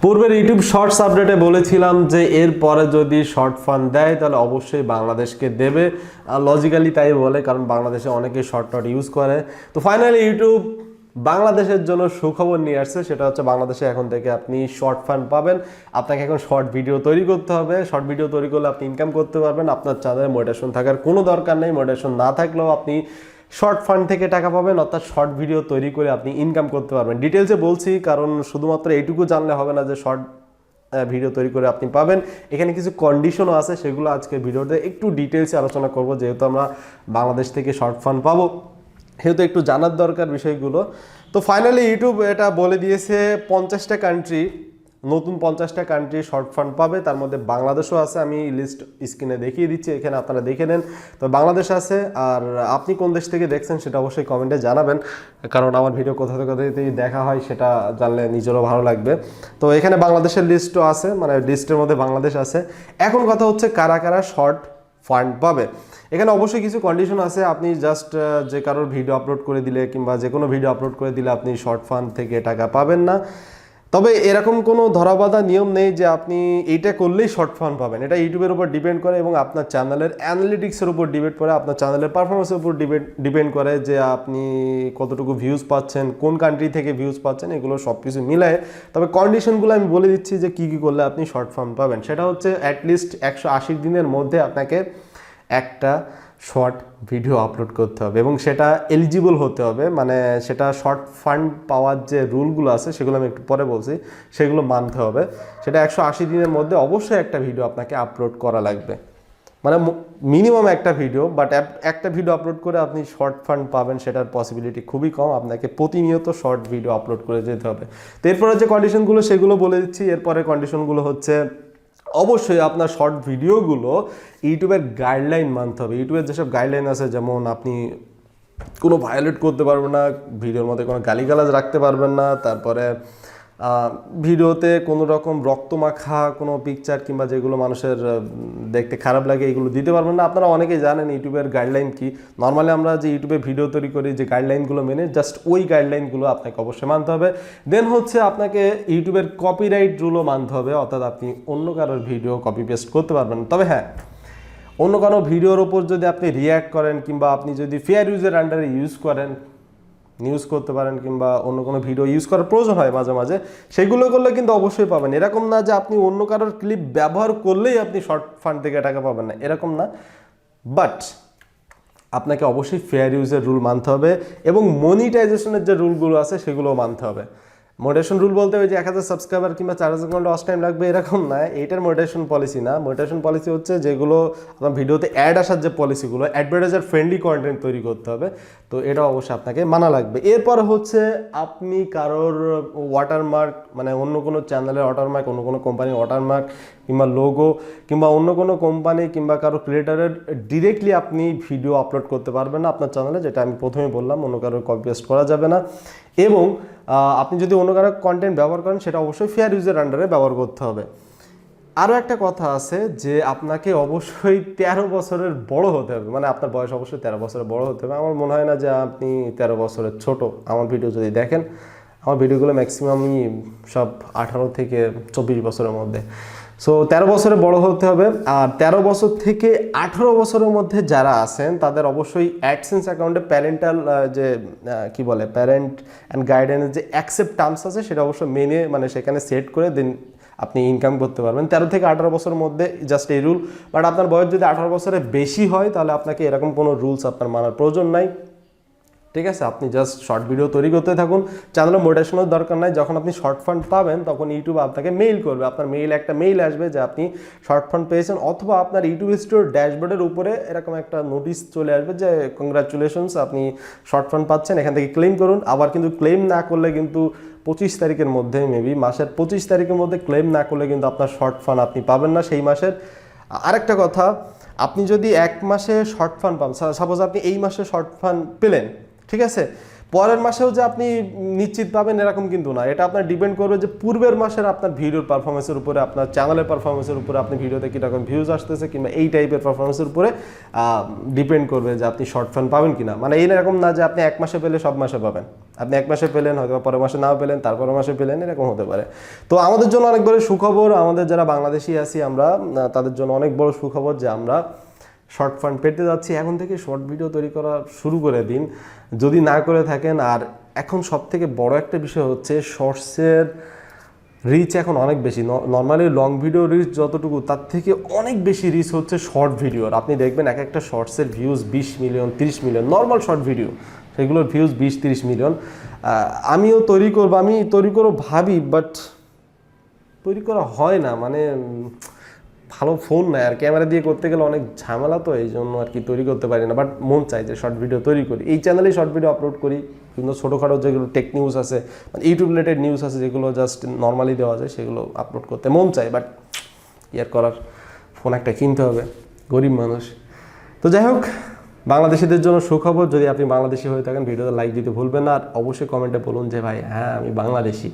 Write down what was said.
পূর্বের YouTube shorts আপডেটে বলেছিলাম যে এর পরে যদি শর্ট ফান্ড দেয় তাহলে অবশ্যই বাংলাদেশকে দেবে। লজিক্যালি তাই বলে, কারণ বাংলাদেশে অনেকেই শর্ট ইউজ করে। তো ফাইনালি ইউটিউব বাংলাদেশের জন্য সুখবর নিয়ে আসছে, সেটা হচ্ছে বাংলাদেশে এখন থেকে আপনি শর্ট ফান্ড পাবেন। আপনাকে এখন শর্ট ভিডিও তৈরি করতে হবে। শর্ট ভিডিও তৈরি করলে আপনি ইনকাম করতে পারবেন। আপনার চ্যানেলে মোটিভেশন থাকার কোনো দরকার নেই। মোটিভেশন না থাকলেও আপনি শর্ট ফান্ড থেকে টাকা পাবেন, অর্থাৎ শর্ট ভিডিও তৈরি করে আপনি ইনকাম করতে পারবেন। ডিটেলসে বলছি, কারণ শুধুমাত্র এইটুকু জানলে হবে না যে শর্ট ভিডিও তৈরি করে আপনি পাবেন। এখানে কিছু কন্ডিশনও আছে, সেগুলো আজকে ভিডিওতে একটু ডিটেলসে আলোচনা করব। যেহেতু আমরা বাংলাদেশ থেকে শর্ট ফান্ড পাবো, সেহেতু একটু জানার দরকার বিষয়গুলো। তো ফাইনালি ইউটিউব এটা বলে দিয়েছে 50টা কান্ট্রি, নতুন 50টা কান্ট্রি শর্ট ফান্ড পাবে। তার মধ্যে বাংলাদেশও আছে। আমি লিস্ট স্ক্রিনে দেখিয়ে দিচ্ছি, এখানে আপনারা দেখে নেন। তো বাংলাদেশ আছে। আর আপনি কোন দেশ থেকে দেখছেন সেটা অবশ্যই কমেন্টে জানাবেন, কারণ আমার ভিডিও কোথা থেকে দেখা হয় সেটা জানলে নিজেরও ভালো লাগবে। তো এখানে বাংলাদেশের লিস্টও আছে, মানে লিস্টের মধ্যে বাংলাদেশ আছে। এখন কথা হচ্ছে কারা কারা শর্ট ফান্ড পাবে। এখানে অবশ্যই কিছু কন্ডিশন আছে। আপনি জাস্ট যে কারোর ভিডিও আপলোড করে দিলে কিংবা যে কোনো ভিডিও আপলোড করে দিলে আপনি শর্ট ফান্ড থেকে টাকা পাবেন না। তবে এরকম কোনো ধরাবাঁধা নিয়ম নেই যে আপনি এইটা করলেই শর্ট ফান্ড পাবেন। এটা ইউটিউবের উপর ডিপেন্ড করে এবং আপনার চ্যানেলের অ্যানালিটিক্সের উপর ডিপেন্ড করে, আপনার চ্যানেলের পারফরমেন্সের উপর ডিপেন্ড করে যে আপনি কতটুকু ভিউজ পাচ্ছেন, কোন কান্ট্রি থেকে ভিউজ পাচ্ছেন, এগুলো সব কিছু মিলায়। তবে কন্ডিশনগুলো আমি বলে দিচ্ছি যে কী কী করলে আপনি শর্ট ফান্ড পাবেন। সেটা হচ্ছে অ্যাটলিস্ট 180 দিনের মধ্যে আপনাকে একটা শর্ট ভিডিও আপলোড করতে হবে এবং সেটা এলিজিবল হতে হবে। মানে সেটা শর্ট ফান্ড পাওয়ার যে রুলগুলো আছে সেগুলো আমি একটু পরে বলছি, সেগুলো মানতে হবে। সেটা 180 দিনের মধ্যে অবশ্যই একটা ভিডিও আপনাকে আপলোড করা লাগবে, মানে মিনিমাম একটা ভিডিও। বাট একটা ভিডিও আপলোড করে আপনি শর্ট ফান্ড পাবেন সেটার পসিবিলিটি খুবই কম। আপনাকে প্রতিনিয়ত শর্ট ভিডিও আপলোড করে যেতে হবে। তো এরপরে যে কন্ডিশনগুলো সেগুলো বলে দিচ্ছি। এরপরে কন্ডিশনগুলো হচ্ছে অবশ্যই আপনার শর্ট ভিডিওগুলো ইউটিউবের গাইডলাইন মানতে হবে। ইউটিউবের যেসব গাইডলাইন আছে, যেমন আপনি কোনো ভায়োলেট করতে পারবেন না, ভিডিওর মধ্যে কোনো গালিগালাজ রাখতে পারবেন না, তারপরে ভিডিওতে কোনো রকম রক্তমাখা কোনো পিকচার কিংবা যেগুলো মানুষের দেখতে খারাপ লাগে এগুলো দিতে পারবেন না। আপনারা অনেকেই জানেন ইউটিউবের গাইডলাইন কি। নর্মালি আমরা যে ইউটিউবে ভিডিও তৈরি করি যে গাইডলাইনগুলো মেনে, জাস্ট ওই গাইডলাইনগুলো আপনাকে অবশ্যই মানতে হবে। দেন হচ্ছে আপনাকে ইউটিউবের কপিরাইট রুলও মানতে হবে, অর্থাৎ আপনি অন্য কারোর ভিডিও কপি পেস্ট করতে পারবেন। তবে হ্যাঁ, অন্য কারো ভিডিওর ওপর যদি আপনি রিয়্যাক্ট করেন কিংবা আপনি যদি ফেয়ার ইউজের আন্ডারে ইউজ করতে পারেন কিংবা অন্য কোনো ভিডিও ইউজ করার প্রয়োজন হয় মাঝে মাঝে, সেগুলো করলে কিন্তু অবশ্যই পাবেন। এরকম না যে আপনি অন্য কারোর ক্লিপ ব্যবহার করলেই আপনি শর্ট ফান্ড থেকে টাকা পাবেন না, এরকম না। বাট আপনাকে অবশ্যই ফেয়ার ইউজের রুল মানতে হবে এবং মনিটাইজেশনের যে রুলগুলো আছে সেগুলোও মানতে হবে। মোটিভেশন রুল বলতে ওই যে 1000 সাবস্ক্রাইবার কিংবা 4000 ঘন্টা ওয়াচ টাইম লাগবে এরকম না, এইটার মোটিভেশন পলিসি না। মোটিভেশন পলিসি হচ্ছে যেগুলো আপনার ভিডিওতে অ্যাড আসার যে পলিসিগুলো, অ্যাডভার্টাইজার ফ্রেন্ডলি কন্টেন্ট তৈরি করতে হবে। তো এটা অবশ্যই আপনাকে মানা লাগবে। এরপর হচ্ছে আপনি কারোর ওয়াটারমার্ক, মানে অন্য কোনো চ্যানেলের ওয়াটারমার্ক, অন্য কোনো কোম্পানির ওয়াটারমার্ক কিংবা লোগো কিংবা অন্য কোনো কোম্পানি কিংবা কারো ক্রিয়েটারের ডিরেক্টলি আপনি ভিডিও আপলোড করতে পারবেন না আপনার চ্যানেলে, যেটা আমি প্রথমে বললাম। অন্য কারোর কপি পেস্ট করা যাবে না এবং আপনি যদি অন্য কারো কন্টেন্ট ব্যবহার করেন সেটা অবশ্যই ফেয়ার ইউজের আন্ডারে ব্যবহার করতে হবে। আরও একটা কথা আছে যে আপনাকে অবশ্যই 13 বছরের বড় হতে হবে, মানে আপনার বয়স অবশ্যই 13 বছরের বড় হতে হবে। আমার মনে হয় না যে আপনি 13 বছরের ছোট আমার ভিডিও যদি দেখেন। আমার ভিডিওগুলো ম্যাক্সিমামই সব 18 থেকে 24 বছরের মধ্যে। সো 13 বছরে বড় হতে হবে। আর 13 বছর থেকে 18 বছরের মধ্যে যারা আছেন তাদের অবশ্যই অ্যাডসেন্স অ্যাকাউন্টে প্যারেন্টাল যে কি বলে প্যারেন্ট অ্যান্ড গাইডেন্স যে অ্যাকসেপ্ট টার্মস আছে সেটা অবশ্যই মেনে, মানে সেখানে সেট করে দেন আপনি ইনকাম করতে পারবেন। 13 থেকে 18 বছরের মধ্যে জাস্ট এই রুল। বাট আপনার বয়স যদি 18 বছরের বেশি হয় তাহলে আপনাকে এরকম কোনো রুলস আপনার মানার প্রয়োজন নাই, ঠিক আছে? আপনি জাস্ট শর্ট ভিডিও তৈরি করতে থাকুন, চ্যানেলে মোটিভেশনের দরকার নাই। যখন আপনি শর্ট ফান্ড পাবেন তখন ইউটিউব আপনাকে মেইল করবে, আপনার একটা মেইল আসবে যে আপনি শর্ট ফান্ড পেয়েছেন, অথবা আপনার ইউটিউব স্টোর ড্যাশবোর্ডের উপরে এরকম একটা নোটিশ চলে আসবে যে কংগ্রাচুলেশনস, আপনি শর্ট ফান্ড পাচ্ছেন, এখান থেকে ক্লেম করুন। আবার কিন্তু ক্লেম না করলে কিন্তু 25 তারিখের মধ্যে, মেবি মাসের 25 তারিখের মধ্যে ক্লেম না করলে কিন্তু আপনার শর্ট ফান্ড আপনি পাবেন না সেই মাসের। আরেকটা কথা, আপনি যদি এক মাসে শর্ট ফান্ড পান, সাপোজ আপনি এই মাসে শর্ট ফান্ড পেলেন, ঠিক আছে, পরের মাসেও যে আপনি নিশ্চিত পাবেন এরকম কিন্তু না, এটা আপনার ডিপেন্ড করবে যে পূর্বের মাসের আপনার ভিডিওর পারফরমেন্সের উপরে, আপনার চ্যানেলের পারফরমেন্সের উপরে, আপনি ভিডিওতে কীরকম ভিউজ আসতেছে কিংবা এই টাইপের পারফরমেন্সের উপরে ডিপেন্ড করবে যে আপনি শর্ট ফান্ড পাবেন কিনা। মানে এইরকম না যে আপনি এক মাসে পেলে সব মাসে পাবেন, আপনি এক মাসে পেলেন হয়তো পরের মাসে নাও পেলেন, তারপরের মাসে পেলেন, এরকম হতে পারে। তো আমাদের জন্য অনেক বড় সুখবর, আমাদের যারা বাংলাদেশি আছি আমরা তাদের জন্য অনেক বড় সুখবর যে আমরা শর্ট ফান্ড পেতে যাচ্ছি। এখন থেকে শর্ট ভিডিও তৈরি করা শুরু করে দিন যদি না করে থাকেন। আর এখন সব থেকে বড় একটা বিষয় হচ্ছে শর্টসের রিচ এখন অনেক বেশি। নর্মালি লং ভিডিও রিচ যতটুকু তার থেকে অনেক বেশি রিচ হচ্ছে শর্ট ভিডিওর। আপনি দেখবেন এক একটা শর্টসের views 20 million 30 million, normal short video সেগুলোর ভিউজ 20-30 মিলিয়ন। আমিও তৈরি করবো, আমি তৈরি করবো ভাবি, বাট তৈরি করা হয় না। মানে ভালো ফোন নেয় আর ক্যামেরা দিয়ে করতে গেলে অনেক ঝামেলা, তো এই জন্য আর কি তৈরি করতে পারি না। বাট মন চাই যে শর্ট ভিডিও তৈরি করি, এই চ্যানেলেই শর্ট ভিডিও আপলোড করি। কিন্তু ছোটোখাটো যেগুলো টেক নিউজ আছে, মানে ইউটিউব রিলেটেড নিউজ আছে যেগুলো জাস্ট নর্মালি দেওয়া যায়, সেগুলো আপলোড করতে মন চাই। বাট ইয়ার করার, ফোন একটা কিনতে হবে, গরিব মানুষ। তো যাই হোক, বাংলাদেশিদের জন্য সুখবর, যদি আপনি বাংলাদেশি হয়ে থাকেন ভিডিওতে লাইক দিতে ভুলবেন না। আর অবশ্যই কমেন্টে বলুন যে ভাই হ্যাঁ আমি বাংলাদেশি।